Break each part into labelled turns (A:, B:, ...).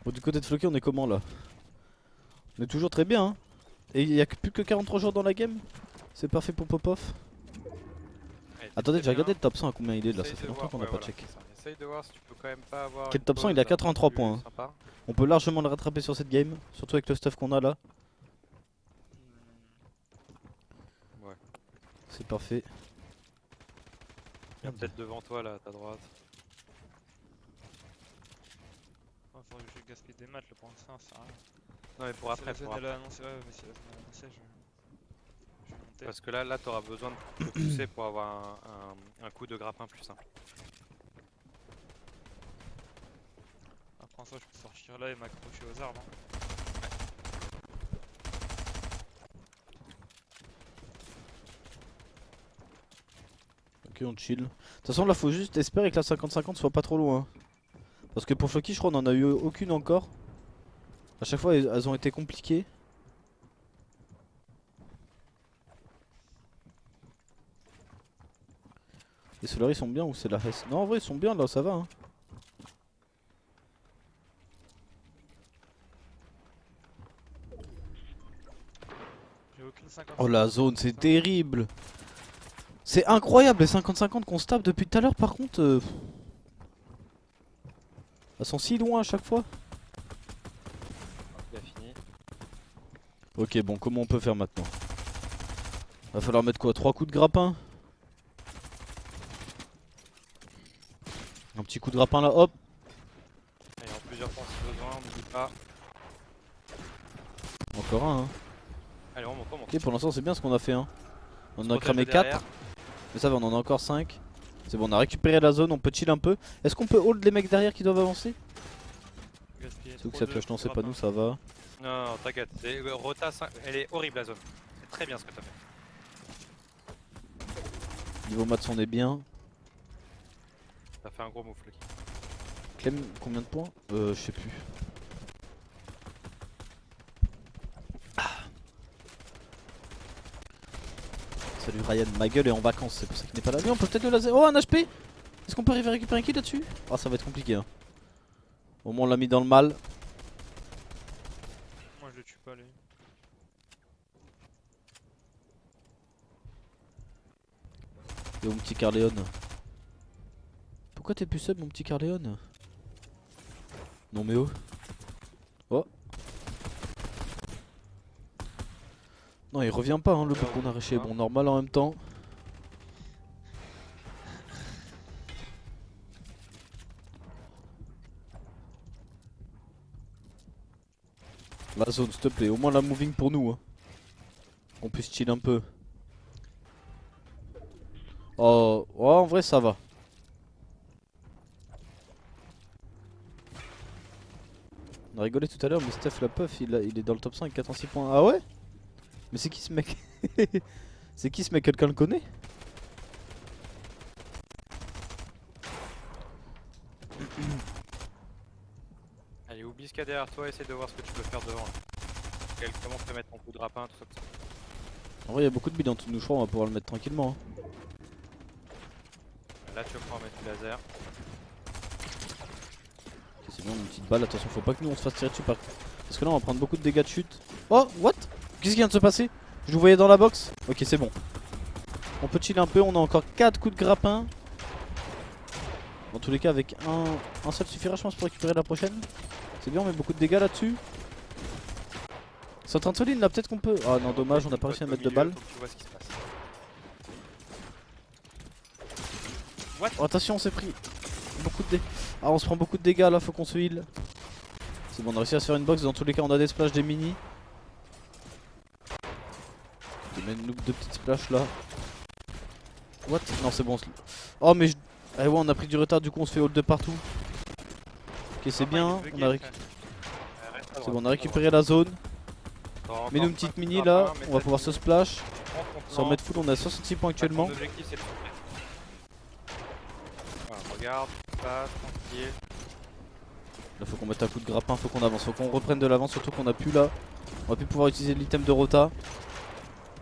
A: Bon, du côté de Floki, on est comment là? On est toujours très bien, hein. Et il y a plus que 43 joueurs dans la game. C'est parfait pour Popov. Attendez, j'ai regardé le top 100 à combien il est là, ça fait longtemps qu'on n'a pas checké.
B: Essaye de voir si tu peux quand même pas avoir.
A: Quel top 100 il a 83 points. Hein. On peut largement le rattraper sur cette game, surtout avec le stuff qu'on a là.
B: Ouais.
A: C'est parfait.
B: Il y a peut-être devant toi là, à ta droite.
C: Faudrait que je gaspille des maths là pour l'instant, ça sert à rien.
B: Non mais pour après,
C: Si la zone elle a annoncé, ouais, mais si la zone elle a annoncé, je vais monter.
B: parce que là t'auras besoin de te pousser pour avoir un coup de grappin plus simple.
C: Après en soi je peux sortir là et m'accrocher aux arbres. Hein.
A: Ok, on chill. De toute façon là faut juste espérer que la 50-50 soit pas trop loin. Parce que pour Floki je crois on en a eu aucune encore. A chaque fois elles ont été compliquées. Les Solaris sont bien ou c'est la Hess? Non en vrai ils sont bien là, ça va hein.
C: J'ai aucune 50.
A: Oh la zone c'est terrible. C'est incroyable les 50-50 qu'on se tape depuis tout à l'heure par contre. Elles sont si loin à chaque fois.
B: Il a fini.
A: Ok bon comment on peut faire maintenant? Va falloir mettre quoi? 3 coups de grappin? Un petit coup de grappin là, hop.
B: Allez, en plusieurs temps si besoin, n'oublie pas.
A: Encore un hein.
B: Allez on monte, on monte.
A: Ok pour l'instant c'est bien ce qu'on a fait hein. On en a
B: Protège
A: cramé
B: de derrière.
A: 4. Mais ça va on en a encore 5. C'est bon on a récupéré la zone, on peut chill un peu. Est-ce qu'on peut hold les mecs derrière qui doivent avancer? C'est où que ça pioche? Non c'est pas nous, ça va.
B: Non, non, t'inquiète. Rota, elle est horrible la zone. C'est très bien ce que t'as fait.
A: Niveau maths on est bien.
B: T'as fait un gros move, Lucky.
A: Clem combien de points? Je sais plus. Salut Ryan, ma gueule est en vacances, c'est pour ça qu'il n'est pas là. Mais on peut peut-être le laser. Oh un HP. Est-ce qu'on peut arriver à récupérer un kill là-dessus? Ah ça va être compliqué hein. Au moins on l'a mis dans le mal.
C: Moi je le tue pas lui.
A: Et mon petit Carleon. Pourquoi t'es plus sub mon petit Carleon? Non mais oh. Oh. Non il revient pas hein le bout qu'on a arraché. Bon normal en même temps. La zone s'il te plaît, au moins la moving pour nous hein. Qu'on puisse chill un peu. Oh, oh en vrai ça va. On a rigolé tout à l'heure mais Steph la puff il est dans le top 5 406 points. Ah ouais? Mais c'est qui ce mec? C'est qui ce mec? Quelqu'un le connaît?
B: Allez, oublie ce qu'il y a derrière toi, essaye de voir ce que tu peux faire devant. Comment te mettre ton coup de rapin, tout ça, tout ça.
A: En vrai il y a beaucoup de billes en dessous de nous, je crois on va pouvoir le mettre tranquillement hein.
B: Là, tu vas pouvoir mettre du laser.
A: Ok, c'est bon une petite balle, attention faut pas que nous on se fasse tirer dessus parce que là on va prendre beaucoup de dégâts de chute. Oh what? Qu'est-ce qui vient de se passer? Je vous voyais dans la box. Ok c'est bon. On peut chill un peu, on a encore 4 coups de grappin. Dans tous les cas avec un seul suffira je pense pour récupérer la prochaine. C'est bien on met beaucoup de dégâts là-dessus. C'est en train de se là peut-être qu'on peut... Ah non dommage on a pas réussi à mettre de balles.
B: Tu vois ce qui se passe.
A: Oh attention on s'est pris beaucoup de dégâts. Ah on se prend beaucoup de dégâts là, faut qu'on se heal. C'est bon on a réussi à se faire une box, dans tous les cas on a des splashs, des mini. Je mets une loupe de petites splashs là. What? Non c'est bon. Oh mais ah ouais on a pris du retard, du coup on se fait hold de partout. Ok c'est bien, on a c'est bon on a récupéré la zone. Mets-nous une petite mini là, on va pouvoir se splash. Sans remettre full on a 66 points actuellement.
B: L'objectif c'est de voilà, regarde, passe, tranquille.
A: Là faut qu'on mette un coup de grappin, faut qu'on avance, faut qu'on reprenne de l'avance, surtout qu'on a plus là. On va plus pouvoir utiliser l'item de rota.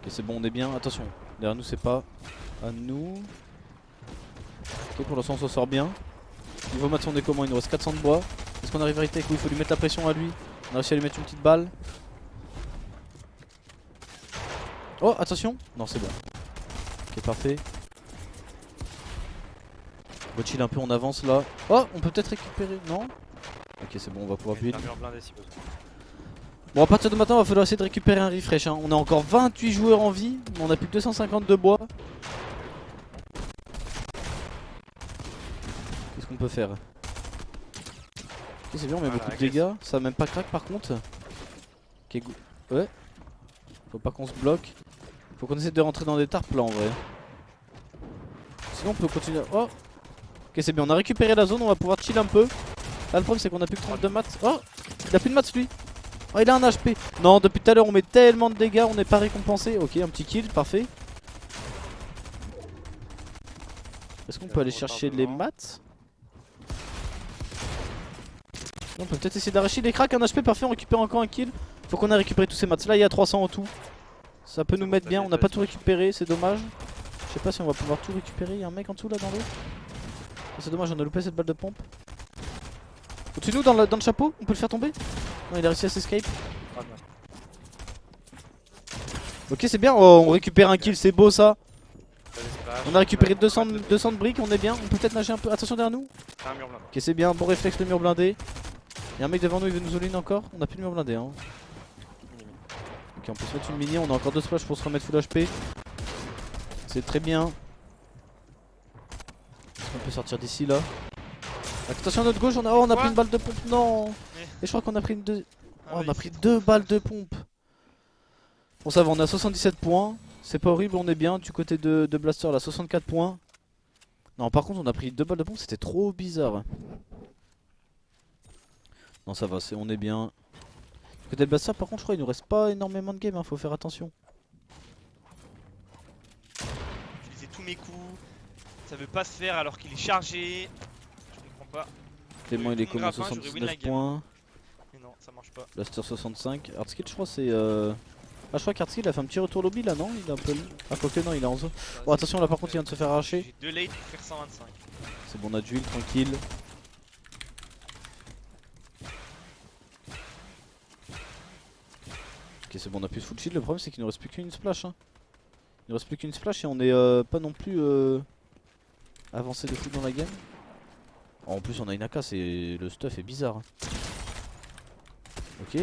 A: Ok c'est bon on est bien, attention, derrière nous c'est pas à nous. Ok pour l'instant on s'en sort bien. Niveau maths on est comment? Il nous reste 400 de bois. Est-ce qu'on arrive à retake? Oui, il faut lui mettre la pression à lui. On a réussi à lui mettre une petite balle. Oh, attention. Non, c'est bon. Ok, parfait. On va chill un peu, on avance là. Oh, on peut peut-être récupérer. Non? Ok, c'est bon, on va pouvoir build.
B: Un mur blindé si besoin.
A: Bon, à partir de maintenant, il va falloir essayer de récupérer un refresh. Hein. On a encore 28 joueurs en vie. Mais on a plus que 250 de bois. Qu'est-ce qu'on peut faire? Ok, c'est bien, on met
B: Voilà,
A: beaucoup de
B: agresse.
A: dégâts. Ça va même pas crack par contre. Ok, ouais. Faut pas qu'on se bloque. Faut qu'on essaie de rentrer dans des tarpes là en vrai. Sinon, on peut continuer. Oh! Ok, c'est bien, on a récupéré la zone. On va pouvoir chill un peu. Là, le problème, c'est qu'on a plus que 32 mats. Oh! Il a plus de mats lui. Oh, il a un HP. Non, depuis tout à l'heure, on met tellement de dégâts, on n'est pas récompensé. Ok, un petit kill, parfait. Est-ce qu'on peut aller chercher les mats? On peut peut-être essayer d'arracher les cracks. Un HP, parfait, on récupère encore un kill. Faut qu'on ait récupéré tous ces mats. Là, il y a 300 en tout. Ça peut nous mettre bien. On n'a pas tout récupéré, c'est dommage. Je sais pas si on va pouvoir tout récupérer. Il y a un mec en dessous là dans l'eau. Oh, c'est dommage, on a loupé cette balle de pompe. Au-dessus de nous, dans le chapeau, on peut le faire tomber? Non, il a réussi à s'escape.
B: Ah, bien.
A: Ok, c'est bien, oh, on récupère un kill, c'est beau ça.
B: T'as des splashes,
A: On a récupéré
B: ouais,
A: 200
B: de-
A: de briques, on est bien. On peut peut-être nager un peu. Attention derrière nous.
B: T'as un mur blindé.
A: Ok, c'est bien, bon réflexe, le mur blindé. Y'a un mec devant nous, il veut nous all-in encore. On a plus de mur blindé. Hein. Ok, on peut se mettre une mini. On a encore 2 splashes pour se remettre full HP. C'est très bien. Est-ce qu'on peut sortir d'ici là? Attention à notre gauche, on a pris une balle de pompe. Non. Et je crois qu'on a pris une deux. Oh, on a pris 2 balles de pompe. Bon, ça va, on a 77 points. C'est pas horrible, on est bien. Du côté de Blaster, là, 64 points. Non, par contre, on a pris 2 balles de pompe, c'était trop bizarre. Non, ça va, on est bien. Du côté de Blaster, par contre, je crois qu'il nous reste pas énormément de game, hein, faut faire attention.
C: Utiliser tous mes coups. Ça veut pas se faire alors qu'il est chargé. Je comprends pas.
A: Clément, il est
C: Mon
A: comme à
C: grappin, j'aurais win la
A: 79
C: game.
A: points.
C: Mais non, ça marche pas.
A: Blaster 65. Hardskill, je crois, c'est. Ah, je crois qu'Hardskill a fait un petit retour lobby là, non? Il est un peu. Ah, quoique, non, il est en zone. Oh, attention, là, par contre, il vient de se faire arracher.
C: J'ai 2 late pour faire 125.
A: C'est bon, on a du heal, tranquille. Ok, c'est bon, on a plus de full shield. Le problème, c'est qu'il ne reste plus qu'une splash. Hein. Il ne reste plus qu'une splash et on est pas non plus avancé de fou dans la game. Oh, en plus, on a une AK, le stuff est bizarre. Hein. Ok.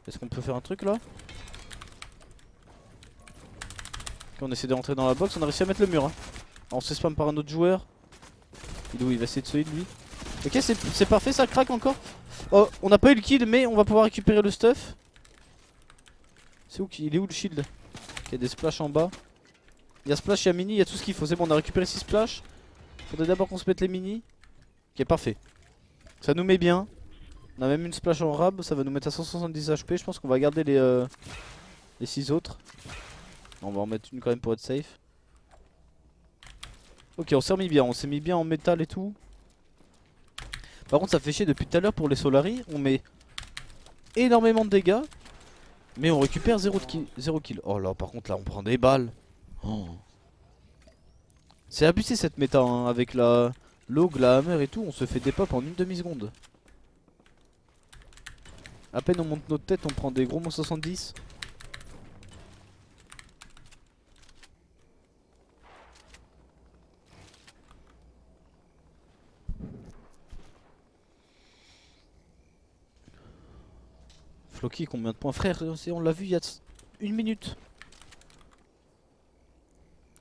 A: Est-ce qu'on peut faire un truc là? Ok, on essaie de rentrer dans la box. On a réussi à mettre le mur. Hein. Alors, on se fait spam par un autre joueur. Il est où? Il va essayer de se heal lui. Ok, c'est parfait, ça craque encore. Oh, on n'a pas eu le kill, mais on va pouvoir récupérer le stuff. C'est où il est où le shield? Ok, il y a des splashs en bas. Il y a splash, il y a mini, il y a tout ce qu'il faut. C'est bon, on a récupéré 6 splash. Faudrait d'abord qu'on se mette les mini. Ok, parfait. Ça nous met bien. On a même une splash en rab, ça va nous mettre à 170 HP. Je pense qu'on va garder les 6 autres. On va en mettre une quand même pour être safe. Ok, on s'est remis bien, on s'est mis bien en métal et tout. Par contre, ça fait chier depuis tout à l'heure pour les Solari. On met énormément de dégâts, mais on récupère 0 kill. Oh là, par contre, là, on prend des balles. Oh. C'est abusé cette méta, hein, avec l'Og, la hammer et tout. On se fait des pop en une demi-seconde. À peine on monte notre tête, on prend des gros moins 70. Floki, combien de points? Frère, on l'a vu il y a 1 minute.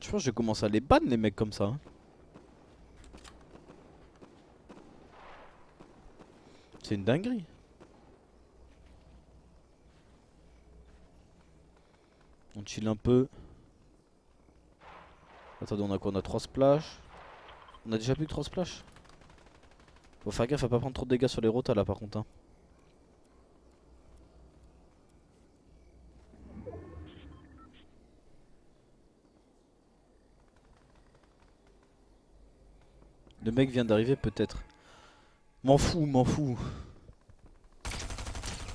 A: Je pense que je commence à les ban les mecs comme ça. Hein. C'est une dinguerie. On chill un peu. Attendez, on a quoi? On a 3 splash. On a déjà plus que 3 splash. Faut faire gaffe à pas prendre trop de dégâts sur les rotas là par contre. Hein. Le mec vient d'arriver peut-être. M'en fous, m'en fous.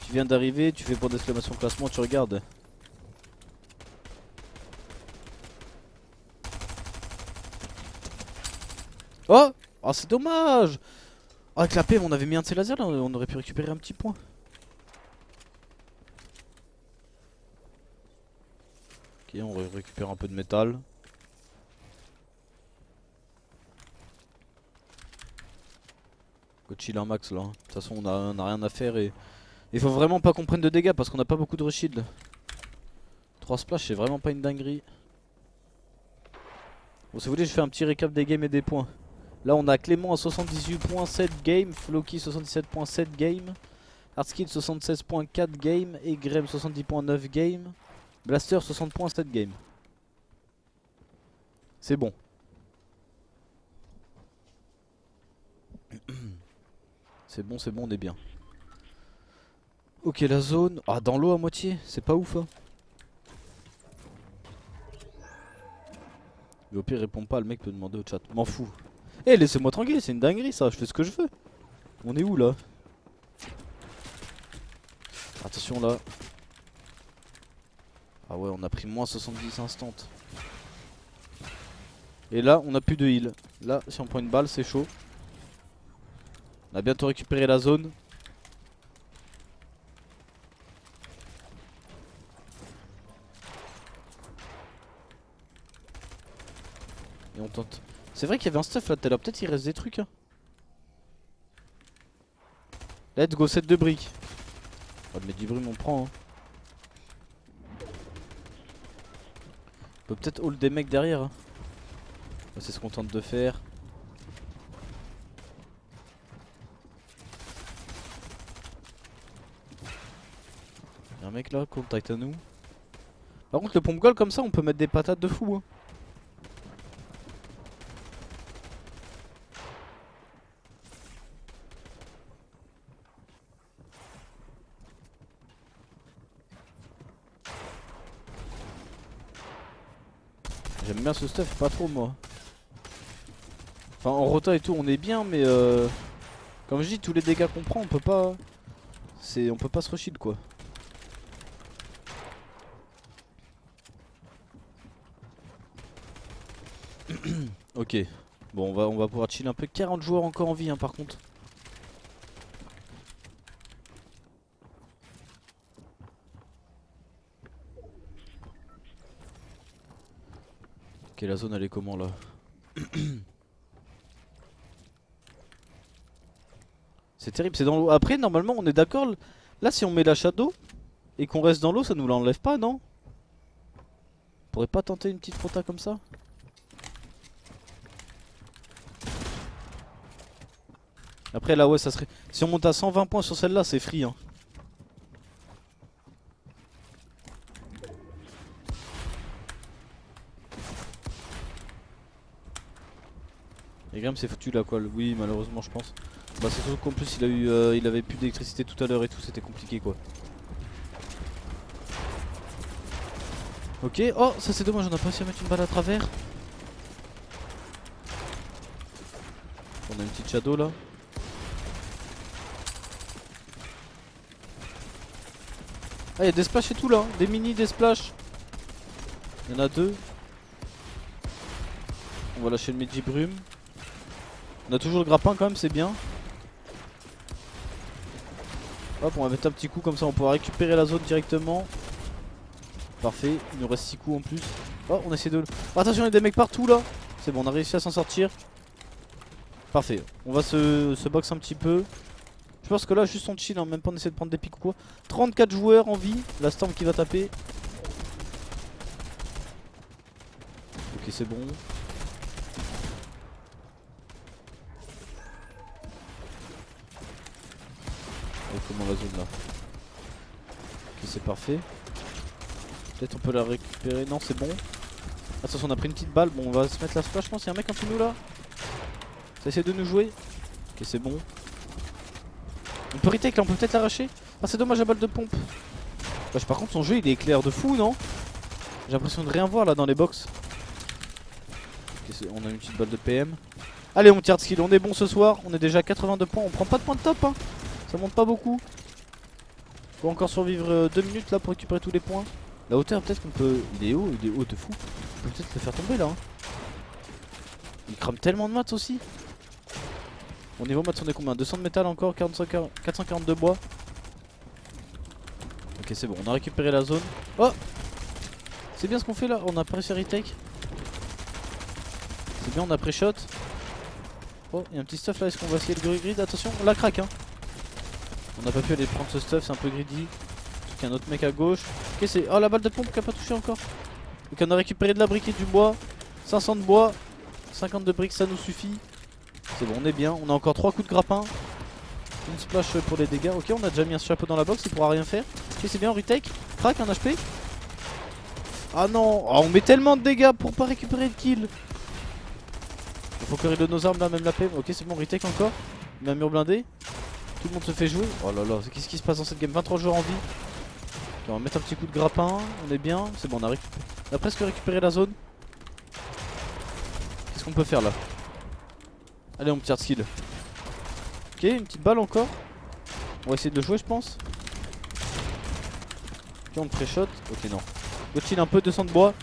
A: Tu viens d'arriver, tu fais point d'exclamation classement, tu regardes. Oh, oh c'est dommage. Ah, avec la PM on avait mis un de ces lasers là, on aurait pu récupérer un petit point. Ok, on récupère un peu de métal. Go chill un max là. De toute façon on a rien à faire et il faut vraiment pas qu'on prenne de dégâts parce qu'on a pas beaucoup de reshield. 3 splash c'est vraiment pas une dinguerie. Bon, si vous voulez je fais un petit récap des games et des points. Là on a Clément à 78.7 game, Floki 77.7 game, Hardskid 76.4 game et Grem 70.9 game, Blaster 60.7 game. C'est bon. C'est bon, on est bien. Ok, la zone. Ah, dans l'eau à moitié, c'est pas ouf hein. Mais au pire, répond pas, le mec peut demander au chat. M'en fous. Eh, laissez-moi tranquille, c'est une dinguerie ça, je fais ce que je veux. On est où là? Attention là. Ah ouais, on a pris moins 70 instant. Et là, on a plus de heal. Là, si on prend une balle, c'est chaud. On a bientôt récupéré la zone. Et on tente. C'est vrai qu'il y avait un stuff là tout à l'heure, peut-être il reste des trucs hein. Let's go, 7 de briques. Oh mais du brume on prend hein. On peut peut-être hold des mecs derrière hein. C'est ce qu'on tente de faire. Y'a un mec là, contact à nous. Par contre le pompe goal comme ça on peut mettre des patates de fou hein. J'aime bien ce stuff, pas trop moi. Enfin en rota et tout on est bien mais comme je dis tous les dégâts qu'on prend on peut pas. On peut pas se reshield quoi. Ok. Bon on va pouvoir chill un peu. 40 joueurs encore en vie hein, par contre. Ok la zone elle est comment là? C'est terrible, c'est dans l'eau. Après normalement on est d'accord. Là si on met la shadow et qu'on reste dans l'eau ça nous l'enlève pas non? On pourrait pas tenter une petite rota comme ça? Après là ouais ça serait. Si on monte à 120 points sur celle-là c'est free hein. Et Graham s'est foutu là quoi, oui malheureusement je pense. Bah c'est surtout qu'en plus il avait plus d'électricité tout à l'heure et tout, c'était compliqué quoi. Ok, oh ça c'est dommage, on a pas réussi à mettre une balle à travers. On a une petite shadow là. Ah y'a des splashs et tout là, des mini, des splashs. Il y en a deux. On va lâcher le Midi Brume. On a toujours le grappin quand même, c'est bien. Hop, on va mettre un petit coup comme ça, on pourra récupérer la zone directement. Parfait, il nous reste 6 coups en plus. Oh, on essaie de... Oh, attention, il y a des mecs partout là. C'est bon, on a réussi à s'en sortir. Parfait, on va se box un petit peu. Je pense que là, juste on chill, hein, même pas on essaie de prendre des pics ou quoi. 34 joueurs en vie, la Storm qui va taper. Ok, c'est bon. Et comment la zone là? Ok, c'est parfait. Peut-être on peut la récupérer. Non, c'est bon. Attention, on a pris une petite balle. Bon, on va se mettre la splash. Je pense qu'il y a un mec en dessous de nous là. Ça essaie de nous jouer. Ok, c'est bon. On peut retake là, on peut peut-être l'arracher. Ah, c'est dommage la balle de pompe. Wesh, par contre, son jeu il est éclair de fou, non? J'ai l'impression de rien voir là dans les box. Okay, on a une petite balle de PM. Allez, on tire de skill. On est bon ce soir. On est déjà à 82 points. On prend pas de points de top, hein. Ça monte pas beaucoup. Faut encore survivre 2 minutes là pour récupérer tous les points. La hauteur, peut-être qu'on peut. Il est haut de fou. On peut peut-être le faire tomber là. Hein. Il crame tellement de maths aussi. Au niveau maths on est combien? 200 de métal encore, 442 bois. Ok c'est bon, on a récupéré la zone. Oh, c'est bien ce qu'on fait là, on a pressé retake. C'est bien, on a pré-shot. Oh, il y a un petit stuff là, est-ce qu'on va essayer le grid? Attention, on la craque hein. On n'a pas pu aller prendre ce stuff, c'est un peu greedy. Il y a un autre mec à gauche. Ok, c'est. Oh, la balle de pompe qui a pas touché encore. Donc, on a récupéré de la brique et du bois. 500 de bois. 50 de briques, ça nous suffit. C'est bon, on est bien. On a encore 3 coups de grappin. Une splash pour les dégâts. Ok, on a déjà mis un chapeau dans la box, il pourra rien faire. Ok, c'est bien, on retake. Crack, un HP. Ah non, oh, on met tellement de dégâts pour pas récupérer le kill. Il faut que de nos armes là, même la PM. Ok, c'est bon, retake encore. Il met un mur blindé. Tout le monde se fait jouer. Oh là là, qu'est-ce qui se passe dans cette game? 23 joueurs en vie. Ok, on va mettre un petit coup de grappin. On est bien. C'est bon, on a presque récupéré la zone. Qu'est-ce qu'on peut faire là? Allez, mon petit hard skill. Ok, une petite balle encore. On va essayer de le jouer, je pense. Ok, on pré-shot. Ok, non. Go chill un peu, 200 de bois.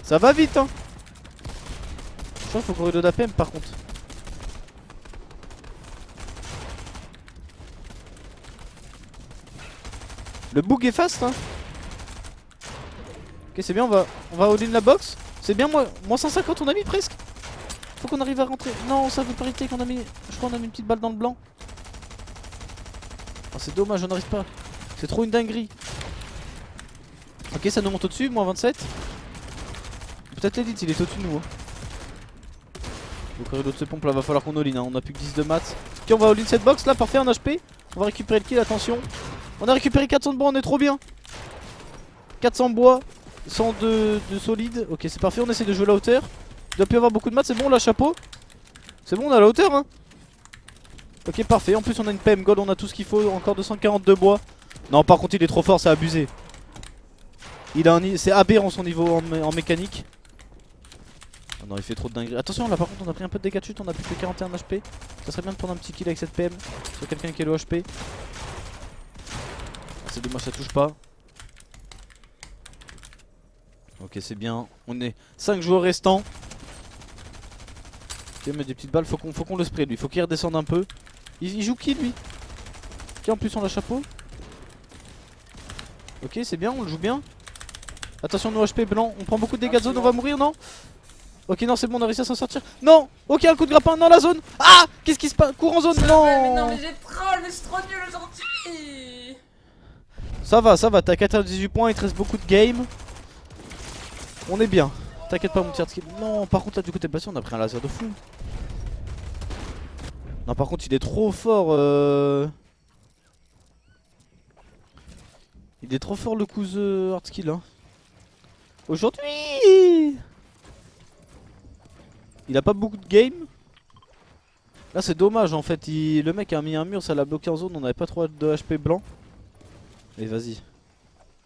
A: Ça va vite, hein. Je crois qu'il faut qu'on reload APM par contre. Le bug est fast hein. Ok c'est bien, on va all-in la box. C'est bien, moins 150 on a mis presque. Faut qu'on arrive à rentrer. Non ça veut pas arrêter qu'on a mis. Je crois qu'on a mis une petite balle dans le blanc. Oh, c'est dommage, on n'arrive pas. C'est trop une dinguerie. Ok ça nous monte au dessus, moins 27. Peut-être l'élite il est au dessus de nous hein. Le corridor de ce pompe là va falloir qu'on all-in hein. On a plus que 10 de maths. Ok on va all-in cette box là, parfait en HP. On va récupérer le kill, attention. On a récupéré 400 de bois, on est trop bien. 400 bois, 100 de solide. Ok c'est parfait, on essaie de jouer la hauteur. Il doit plus y avoir beaucoup de maths, c'est bon, on a chapeau. C'est bon, on a la hauteur hein. Ok parfait, en plus on a une PM gold, on a tout ce qu'il faut. Encore 242 bois. Non par contre il est trop fort, c'est abusé. C'est aberrant son niveau en mécanique. Oh non il fait trop de dinguerie. Attention là par contre on a pris un peu de dégâts de chute, on a plus que 41 HP. Ça serait bien de prendre un petit kill avec cette PM sur quelqu'un qui est low HP. C'est dommage ça touche pas. Ok c'est bien. On est 5 joueurs restants. Ok mais des petites balles. Faut qu'on le spray lui. Faut qu'il redescende un peu. Il joue qui lui? Ok en plus on a chapeau. Ok c'est bien, on le joue bien. Attention nos HP blanc. On prend beaucoup de dégâts de zone, on va mourir non? Ok non c'est bon on a réussi à s'en sortir. Non. Ok un coup de grappin dans la zone. Ah qu'est-ce qui se passe? Cours en zone. Non.
D: Mais non mais j'ai troll, mais je suis trop nul aujourd'hui.
A: Ça va, t'as 98 points, il te reste beaucoup de game. On est bien. T'inquiète pas mon petit skill. Non par contre là du coup t'es passé, on a pris un laser de fou. Non par contre il est trop fort Il est trop fort le coup de hard skill hein. Aujourd'hui il a pas beaucoup de game. Là c'est dommage en fait, le mec a mis un mur, ça l'a bloqué en zone, on avait pas trop de HP blanc. Et vas-y.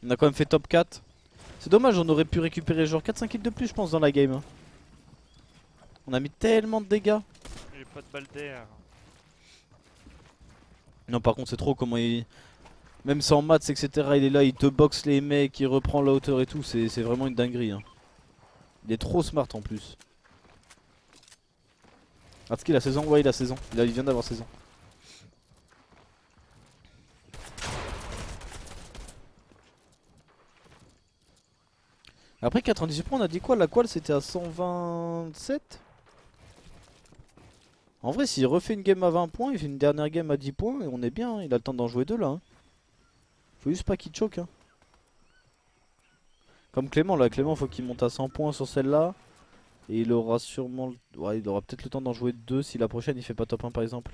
A: On a quand même fait top 4. C'est dommage, on aurait pu récupérer genre 4-5 kills de plus je pense dans la game hein. On a mis tellement de dégâts.
C: J'ai pas de balle d'air.
A: Non par contre c'est trop comment il... Même sans maths etc il est là, il te boxe les mecs, il reprend la hauteur et tout, c'est vraiment une dinguerie hein. Il est trop smart en plus. Est-ce qu'il a 16 ans? Ouais il a 16 ans, il vient d'avoir 16 ans. Après 98 points on a dit quoi? La qual c'était à 127. En vrai s'il refait une game à 20 points, il fait une dernière game à 10 points et on est bien, il a le temps d'en jouer deux là hein. Faut juste pas qu'il choke hein. Comme Clément là, Clément faut qu'il monte à 100 points sur celle-là. Et il aura sûrement... Ouais il aura peut-être le temps d'en jouer deux si la prochaine il fait pas top 1 par exemple.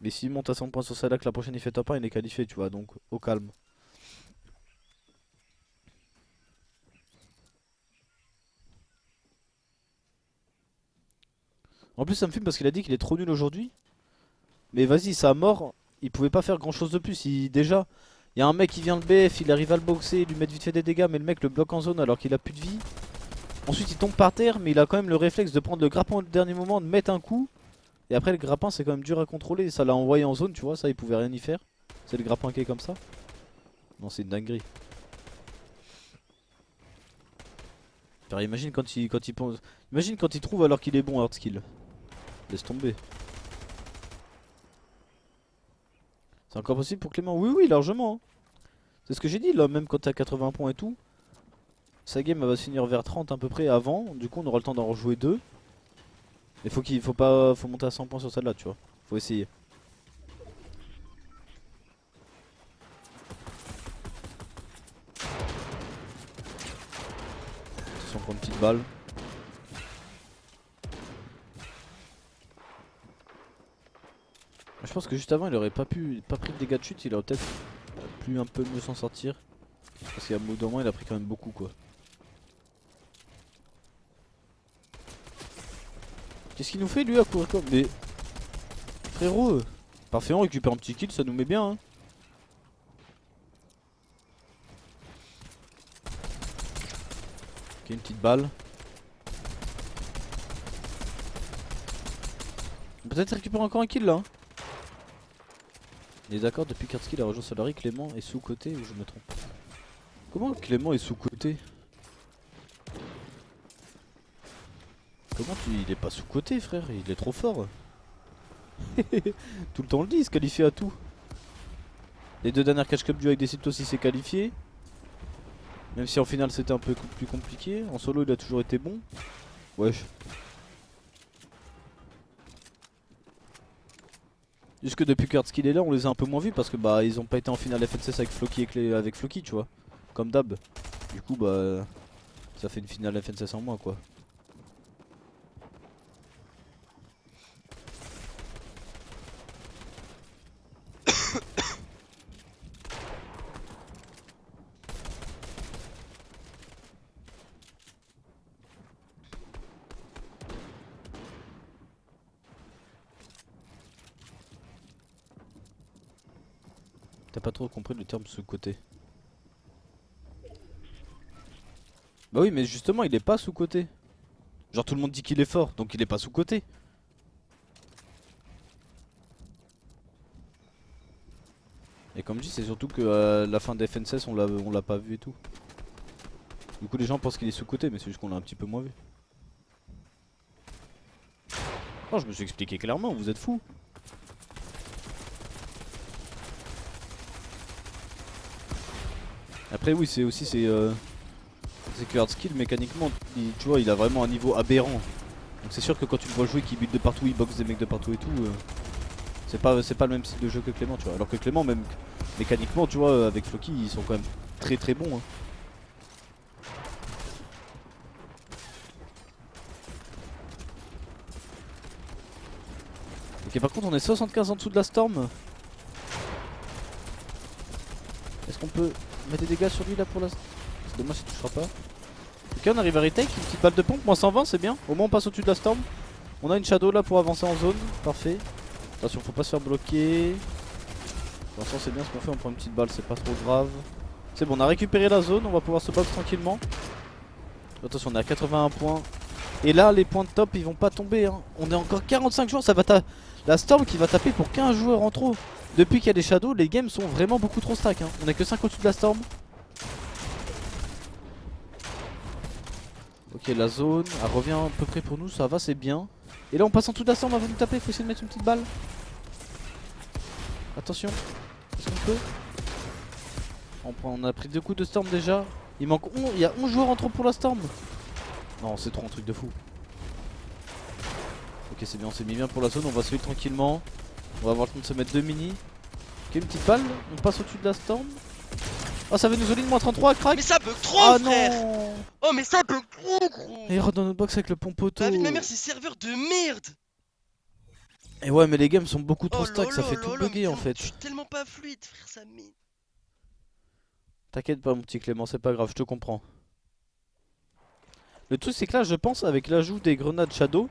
A: Mais s'il monte à 100 points sur celle-là que la prochaine il fait top 1 il est qualifié tu vois, donc au calme. En plus ça me fume parce qu'il a dit qu'il est trop nul aujourd'hui. Mais vas-y sa mort, il pouvait pas faire grand chose de plus. Déjà, il y a un mec qui vient le BF, il arrive à le boxer, lui mettre vite fait des dégâts, mais le mec le bloque en zone alors qu'il a plus de vie. Ensuite il tombe par terre, mais il a quand même le réflexe de prendre le grappin au dernier moment, de mettre un coup. Et après le grappin c'est quand même dur à contrôler, et ça l'a envoyé en zone tu vois, ça il pouvait rien y faire. C'est le grappin qui est comme ça. Non c'est une dinguerie. Enfin, imagine quand il pense... Imagine quand il trouve alors qu'il est bon hard skill. Laisse tomber. C'est encore possible pour Clément? Oui, oui, largement. Hein. C'est ce que j'ai dit là, même quand t'es à 80 points et tout. Sa game elle va se finir vers 30 à peu près avant. Du coup, on aura le temps d'en rejouer 2. Mais faut monter à 100 points sur celle-là, tu vois. Faut essayer. Attention pour une petite balle. Je pense que juste avant il aurait pas pris de dégâts de chute, il aurait peut-être pu un peu mieux s'en sortir. Parce qu'à bout d'un moment il a pris quand même beaucoup quoi. Qu'est-ce qu'il nous fait lui à courir comme... Mais... Frérot parfait, on récupère un petit kill, ça nous met bien hein. Ok, une petite balle. On peut peut-être récupérer encore un kill là hein. Il est d'accord, depuis qu'Artskill a rejoint Solari, Clément est sous-côté ou je me trompe? Comment Clément est sous-côté? Comment il est pas sous-côté frère, il est trop fort. Tout le temps on le dit, il se qualifie à tout. Les 2 dernières catch cup du avec des Ciptos il s'est qualifié. Même si en finale c'était un peu plus compliqué. En solo il a toujours été bon. Wesh. Jusque depuis que Hardskill est là, on les a un peu moins vus parce que bah ils ont pas été en finale FNCS avec Floki avec Floki, tu vois. Comme d'hab. Du coup bah ça fait une finale FNCS en moins quoi. T'as pas trop compris le terme sous-côté. Bah oui mais justement il est pas sous-côté. Genre tout le monde dit qu'il est fort donc il est pas sous-côté. Et comme je dis c'est surtout que la fin des FNCS on l'a pas vu et tout. Du coup les gens pensent qu'il est sous-côté mais c'est juste qu'on l'a un petit peu moins vu. Oh je me suis expliqué clairement, vous êtes fous. Après oui c'est aussi c'est que Hardskill mécaniquement tu vois il a vraiment un niveau aberrant. Donc c'est sûr que quand tu le vois jouer qu'il build de partout, il boxe des mecs de partout et tout c'est pas le même style de jeu que Clément tu vois. Alors que Clément même mécaniquement tu vois avec Floki ils sont quand même très très bons hein. Ok par contre on est 75 en dessous de la Storm. Est-ce qu'on peut mettre des dégâts sur lui là pour l'instant? C'est dommage il touchera pas. Ok on arrive à retake, une petite balle de pompe, moins 120 c'est bien. Au moins on passe au-dessus de la Storm. On a une Shadow là pour avancer en zone, parfait. Attention faut pas se faire bloquer. Pour l'instant c'est bien ce qu'on fait, on prend une petite balle, c'est pas trop grave. C'est bon on a récupéré la zone, on va pouvoir se box tranquillement. Attention on est à 81 points. Et là les points de top ils vont pas tomber hein. On est encore 45 joueurs, ça va la Storm qui va taper pour 15 joueurs en trop. Depuis qu'il y a des Shadows, les games sont vraiment beaucoup trop stack hein. On est que 5 au-dessus de la Storm. Ok la zone, elle revient à peu près pour nous, ça va c'est bien. Et là on passe en dessous de la Storm avant de nous taper, faut essayer de mettre une petite balle. Attention, est-ce qu'on peut? On a pris 2 coups de Storm déjà. Il y a 11 joueurs en trop pour la Storm. Non c'est trop un truc de fou. Ok c'est bien, on s'est mis bien pour la zone, on va se faire tranquillement. On va avoir le temps de se mettre 2 mini. Ok une petite balle, on passe au-dessus de la Storm. Oh ça veut nous all-in moins 33, crack.
C: Mais ça bug trop
A: Ah
C: frère.
A: non.
C: Oh mais ça bug trop gros.
A: Et il rentre dans notre box avec le pompoto.
C: La vie de ma mère c'est serveur de merde.
A: Et ouais mais les games sont beaucoup trop
C: Oh
A: stack, ça fait tout bugger en fait.
C: Je suis tellement pas fluide frère ça mine.
A: T'inquiète pas mon petit Clément, c'est pas grave, je te comprends. Le truc c'est que là je pense avec l'ajout des grenades Shadow,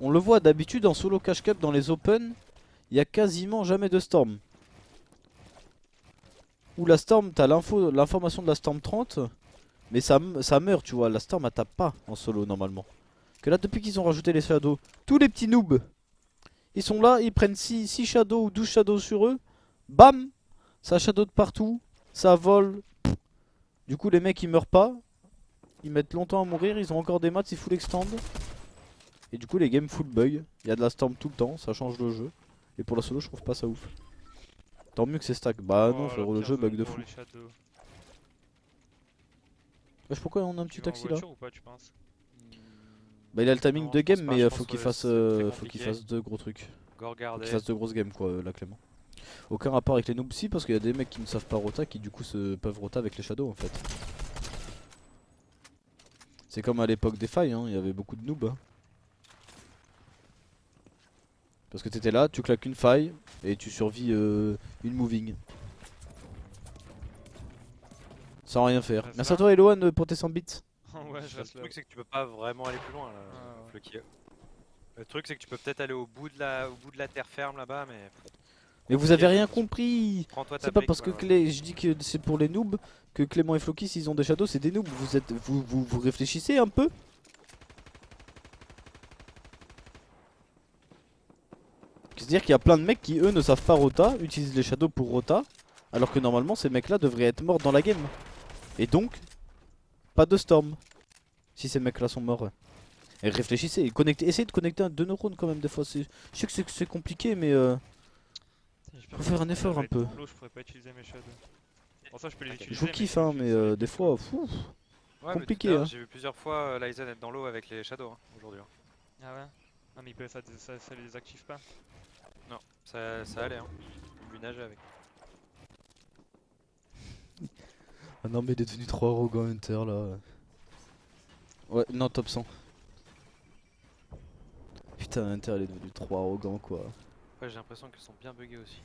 A: on le voit d'habitude en solo cash cup dans les open, il y a quasiment jamais de Storm. Ou la Storm, t'as l'information de la Storm 30, mais ça meurt tu vois, la Storm elle tape pas en solo normalement. Que là depuis qu'ils ont rajouté les Shadows, tous les petits noobs, ils sont là, ils prennent 6 Shadows ou 12 Shadows sur eux, bam, ça Shadow de partout, ça vole. Du coup les mecs ils meurent pas, ils mettent longtemps à mourir, ils ont encore des mats, ils full extend. Et du coup les games full bug, il y a de la storm tout le temps, ça change le jeu. Et pour la solo je trouve pas ça ouf. Tant mieux que c'est stack. Bah non
C: Oh,
A: frérot,
C: la
A: le
C: pire
A: jeu bug
C: zone
A: de
C: pour
A: fou.
C: les shadows.
A: Wesh, pourquoi on a un
C: Tu
A: petit
C: vas en
A: taxi là?
C: voiture ou pas, tu penses?
A: Bah il a le timing
B: Non,
A: de
B: je pense
A: game
B: pas,
A: mais
B: je
A: faut
B: pense
A: qu'il
B: que
A: fasse,
B: c'est très
A: faut qu'il
B: compliqué.
A: fasse deux gros trucs.
B: Go
A: Faut
B: regarder.
A: qu'il fasse de grosses games quoi la Clément. Aucun rapport avec les noobs si parce qu'il y a des mecs qui ne savent pas rota qui du coup peuvent rota avec les shadows en fait. C'est comme à l'époque des failles, hein, il y avait beaucoup de noobs. Hein. Parce que t'étais là, tu claques une faille et tu survis une moving. Sans rien faire.
C: Reste
A: Merci à
C: là.
A: toi Eloane pour tes 100 bits.
C: Ouais, je
B: Le
C: reste là.
B: truc c'est que tu peux pas vraiment aller plus loin là.
C: Ah, ouais.
B: Floki. Le truc c'est que tu peux peut-être aller au bout de la terre ferme là-bas, mais
A: Mais vous avez rien compris.
B: prends-toi ta
A: C'est pas
B: brique,
A: parce que
B: quoi, voilà.
A: je dis que c'est pour les noobs que Clément et Floki s'ils ont des shadows c'est des noobs. Vous réfléchissez un peu. C'est-à-dire qu'il y a plein de mecs qui eux ne savent pas rota, utilisent les shadows pour rota, alors que normalement ces mecs là devraient être morts dans la game. Et donc, pas de storm. Si ces mecs là sont morts. Et réfléchissez, essayez de connecter 2 neurones quand même des fois. Je sais que c'est compliqué mais faut faire un effort un peu.
C: Je pourrais pas utiliser mes shadows. Bon, ça je peux les
B: Je
C: utiliser.
A: Je vous kiffe hein mais des fois, fou.
B: Ouais,
A: Compliqué,
B: mais tout à l'heure,
A: hein.
B: j'ai vu plusieurs fois Lyzen être dans l'eau avec les shadows hein, aujourd'hui. Hein.
C: Ah ouais? Ah, mais ça les désactive pas.
B: Non, ça allait hein. Lui nager avec.
A: Ah non mais il est devenu trop arrogant Hunter là. Ouais, non top 100. Putain Hunter il est devenu trop arrogant quoi.
B: Ouais, j'ai l'impression qu'ils sont bien buggés aussi.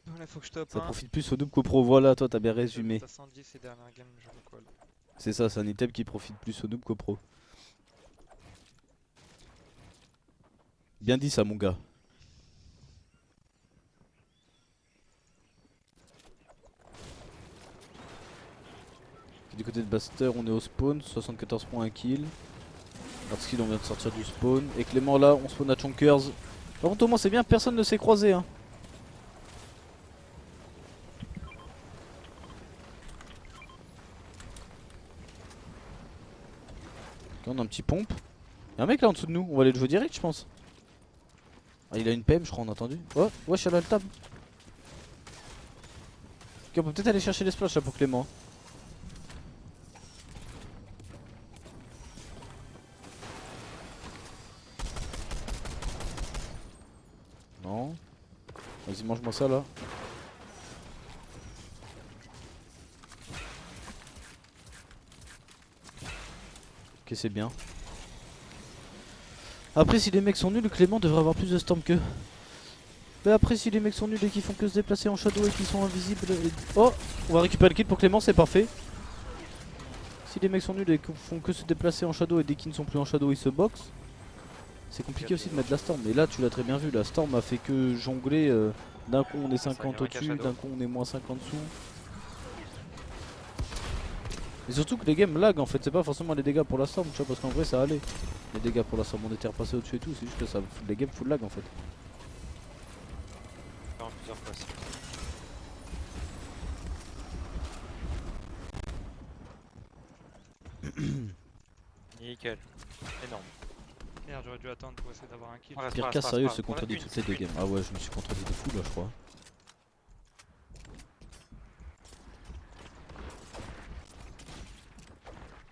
C: Voilà, faut que je top
A: Ça
C: 1.
A: profite plus au noob qu'au pro, voilà toi t'as bien résumé.
C: T'as 110 et dernière game, je recall.
A: C'est ça, c'est un item qui profite plus au noob qu'au pro. Bien dit ça mon gars. Du côté de Baster on est au spawn, 74 points un kill. Artskill on vient de sortir du spawn. Et Clément là on spawn à Chonkers. Par contre au moins c'est bien, personne ne s'est croisé hein. Ok, on a un petit pompe. Y'a un mec là en dessous de nous, on va aller le jouer direct je pense. Ah il a une PM je crois on a entendu. Oh ouais je suis à le tab. Ok on peut peut-être aller chercher les splashes là pour Clément. Non. Vas-y mange-moi ça là. Ok c'est bien. Après si les mecs sont nuls, Clément devrait avoir plus de storm qu'eux. Mais après si les mecs sont nuls et qu'ils font que se déplacer en shadow et qu'ils sont invisibles Oh on va récupérer le kill pour Clément, c'est parfait. Si les mecs sont nuls et qu'ils font que se déplacer en shadow et dès qu'ils ne sont plus en shadow ils se boxent, c'est compliqué aussi de mettre la storm. Et là tu l'as très bien vu, la storm a fait que jongler. D'un coup on est 50 au-dessus, d'un coup on est moins 50 dessous. Et surtout que les games lag en fait, c'est pas forcément les dégâts pour la storm, tu vois, parce qu'en vrai ça allait. Les dégâts pour la storm on était repassé au-dessus et tout, c'est juste que ça, les games full lag en fait.
B: Faire en plusieurs fois. Nickel. Énorme.
C: Merde, j'aurais dû attendre pour essayer d'avoir un kill.
B: Ouais,
A: Pire
B: pas,
A: cas
B: c'est pas,
A: sérieux
B: c'est
A: se
B: pas. On a
A: contredit
B: une,
A: toutes les
B: c'est
A: deux
B: une.
A: games. Ah ouais je me suis contredit de fou là je crois.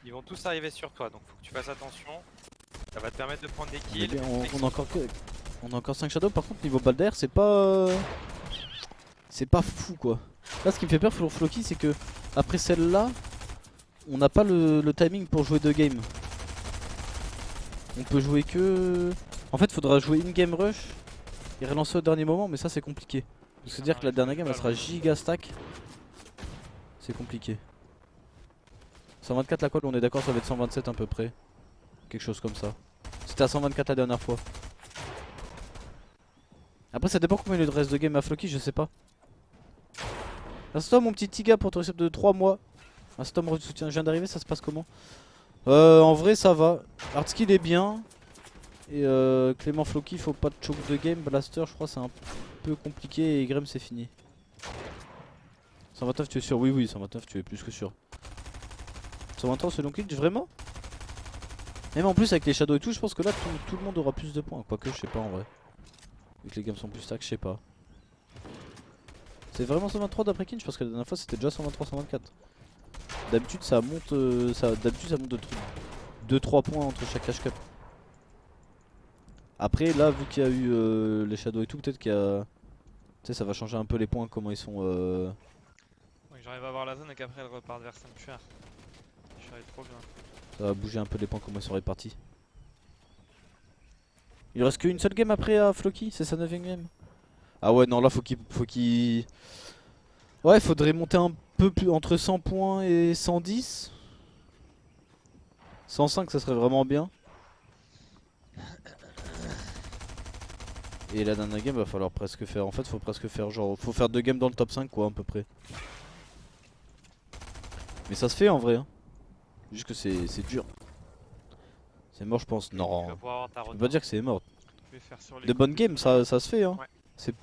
B: Ils vont tous arriver sur toi, donc faut que tu fasses attention. Ça va te permettre de prendre des
A: Les
B: kills.
A: gars, on a encore 5 shadows par contre niveau balle d'air c'est pas. C'est pas fou quoi. Là ce qui me fait peur pour Floki c'est que après celle-là on n'a pas le timing pour jouer 2 games. On peut jouer que. En fait faudra jouer une game rush et relancer au dernier moment mais ça c'est compliqué. C'est à dire que la dernière game elle sera giga stack. C'est compliqué. 124 la colle on est d'accord ça va être 127 à peu près. Quelque chose comme ça. C'était à 124 la dernière fois. Après ça dépend combien il y a de reste de game à Floki, je sais pas. Instom mon petit Tiga pour ton récept de 3 mois. Instom de soutien, je viens d'arriver, ça se passe comment? En vrai ça va. Hardskill est bien. Et Clément Floki faut pas de choke de game. Blaster je crois c'est un peu compliqué et Grem c'est fini. 129 tu es sûr? Oui 129 tu es plus que sûr. 123 selon kill vraiment? Même en plus avec les shadows et tout, je pense que là tout le monde aura plus de points. Quoique, je sais pas en vrai. Vu que les games sont plus stack, je sais pas. C'est vraiment 123 d'après Kinch parce que la dernière fois c'était déjà 123-124. D'habitude ça monte d'habitude ça monte de 2-3 points entre chaque cash cup. Après là vu qu'il y a eu les shadows et tout, peut-être qu'il y a. Tu sais ça va changer un peu les points, comment ils sont
C: Ouais, j'arrive à voir la zone et qu'après elle repart vers Sanctuaire. Je suis allé trop bien.
A: Ça va bouger un peu les points, comment ils sont répartis. Il reste qu'une seule game après à Floki, c'est sa 9ème game. Ah ouais non là faut qu'il. Ouais faudrait monter un peu plus entre 100 points et 110. 105 ça serait vraiment bien. Et la dernière game va falloir presque faire. En fait faut presque faire genre. Faut faire 2 games dans le top 5 quoi à peu près. Mais ça se fait en vrai hein. Juste que c'est dur. C'est mort je pense.
B: Tu
A: Non.
B: vas pouvoir avoir ta
A: Je peux
B: route.
A: pas dire que c'est mort.
C: Je vais faire sur les
A: De bonnes games ça se fait hein.
B: Ouais.
A: C'est.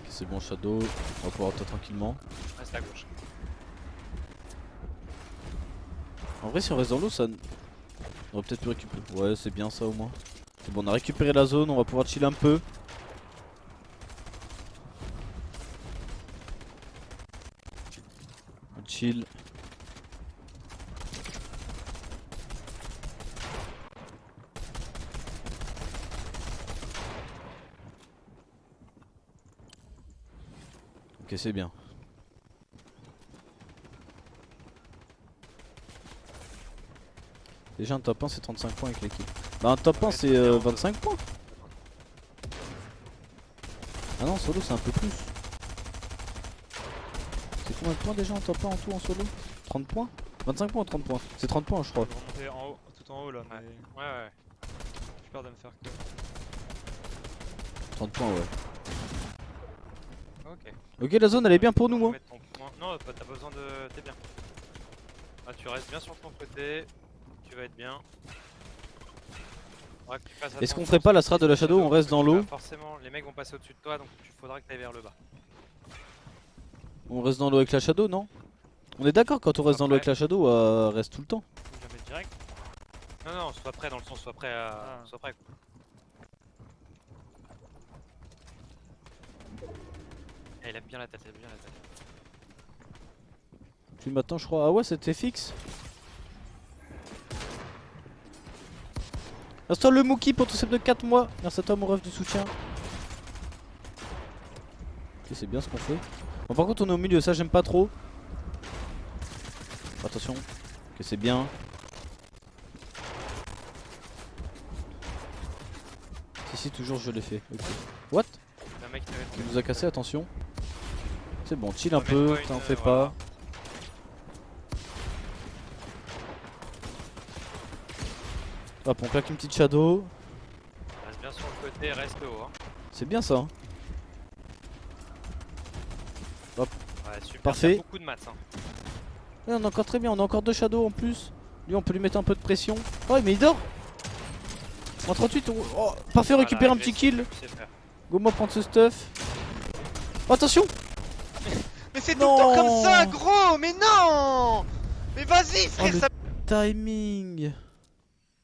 A: C'est bon Shadow, on va pouvoir rentrer tranquillement.
B: Reste à gauche.
A: En vrai si on reste dans l'eau ça... On aurait peut-être pu récupérer. Ouais c'est bien ça au moins. C'est bon on a récupéré la zone, on va pouvoir chill un peu. On chill. Ok c'est bien. Déjà un top 1 c'est 35 points avec l'équipe. Bah un top 1
B: Ouais,
A: c'est
B: c'est bien,
A: 25 points. Ah non solo c'est un peu plus. C'est combien de points déjà en top 1 en tout en solo? 30 points? 25 points ou 30 points? C'est 30 points je crois.
C: Je vais remonter en haut, tout en haut là, mais
B: Ouais.
C: j'ai peur de me faire que.
A: 30 points ouais.
B: Ok.
A: Ok la zone elle est bien pour nous hein.
B: Mettre ton point. Non, t'as besoin de. T'es bien. Ah, tu restes bien sur ton côté. Tu vas être bien.
A: Est-ce qu'on ferait pas la strat de la Shadow, on reste dans l'eau?
B: Forcément, les mecs vont passer au-dessus de toi donc il faudra que tu ailles vers le bas.
A: On reste dans l'eau avec la Shadow non? On est d'accord quand on reste dans l'eau avec la Shadow, reste tout le temps.
B: Je vais mettre direct. Non, sois prêt dans le sens, sois prêt à.
C: Ah.
B: Sois prêt quoi. Eh, il aime bien la tête, il aime bien la tête.
A: Puis maintenant je crois. Ah ouais c'était fixe. Install le Mookie pour ton sub de 4 mois. Merci à toi mon ref du soutien. Ok c'est bien ce qu'on fait. Bon par contre on est au milieu, ça j'aime pas trop. Attention. Ok c'est bien. Si toujours je l'ai fait. Ok. What?
B: Le mec qui
A: Il nous a cassé, attention. C'est bon, chill un
B: On va
A: peu,
B: mettre
A: t'en
B: une,
A: fais
B: voilà.
A: pas. Hop, on claque une petite shadow.
B: reste bien sur le côté, reste haut. Hein.
A: C'est bien ça. Hein.
B: Ouais, super.
A: Parfait.
B: T'as beaucoup de mats. Hein.
A: Ouais, on est encore très bien, on a encore 2 shadows en plus. Lui, on peut lui mettre un peu de pression. Oh, mais il dort. En 38, oh, parfait, on récupère un petit kill. Go, moi prendre ce stuff. Oh, attention.
C: Mais c'est tout
A: Non.
C: le temps comme ça, gros. Mais non. Mais vas-y, frère,
A: le
C: ça.
A: timing.